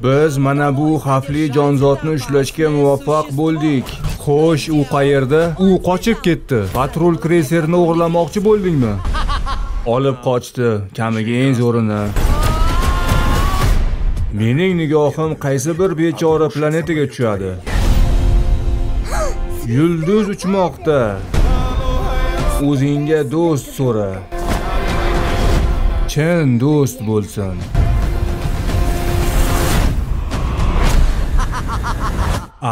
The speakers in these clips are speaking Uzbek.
Biz mana bu xavfli jonzotni ushlashga muvaffaq bo'ldik. Xo'sh, u qayerda? U qochib ketdi. Patrul kreyserini o'g'irlamoqchi bo'ldingmi? Olib qochdi, kamiga eng zo'rini. Mening nigohim qaysi bir bechora planetaga tushadi. Yulduz uchmoqda. O'zingga do'st so'ra. Chin do'st bo'lsin.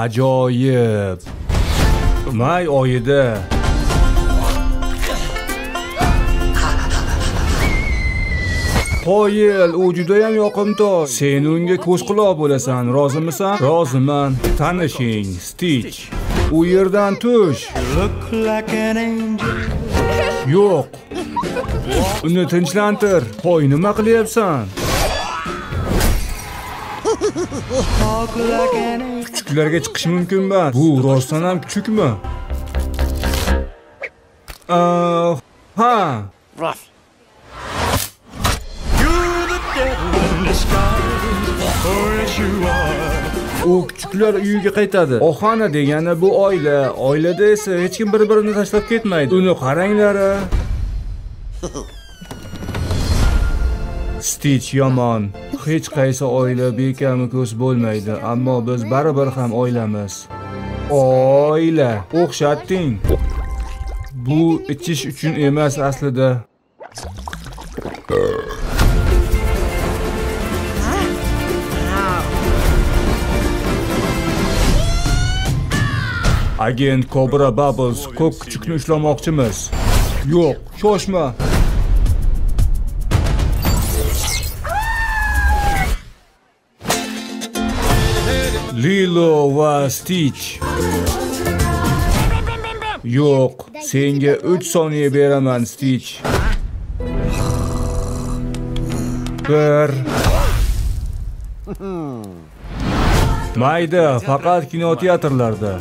Ajoyib. May oyida Qoyil, u juda ham yoqimtoy. Sen unga ko'z-quloq bo'lasan, rozimisan? Roziman. Tanishing, Stitch. U yerdan tush. Yo'q. Uni tinchlantir. Qo'y, nima qilyapsan? Kuchuklarga chiqish mumkin emas. Bu rostdan ham kuchukmi? Ha. U kuchuklar uyiga qaytadi. Ohana degani bu oila. Oilada esa hech kim bir-birini tashlab ketmaydi. Uni qaranglar. Stitch yomon. Hech qaysi oila bekami ko'z bo'lmaydi, ammo biz baribir ham oilamiz. Oila, o'xshatding. Bu ichish uchun emas aslida. Agent Cobra Bubbles, ko'k kuchukni ushlamoqchimiz. Yo'q, shoshma. Lilo va Stitch. Yo'q, senga 3 soniya beraman, Stitch. 1. Mayda, faqat kinoteatrlarda.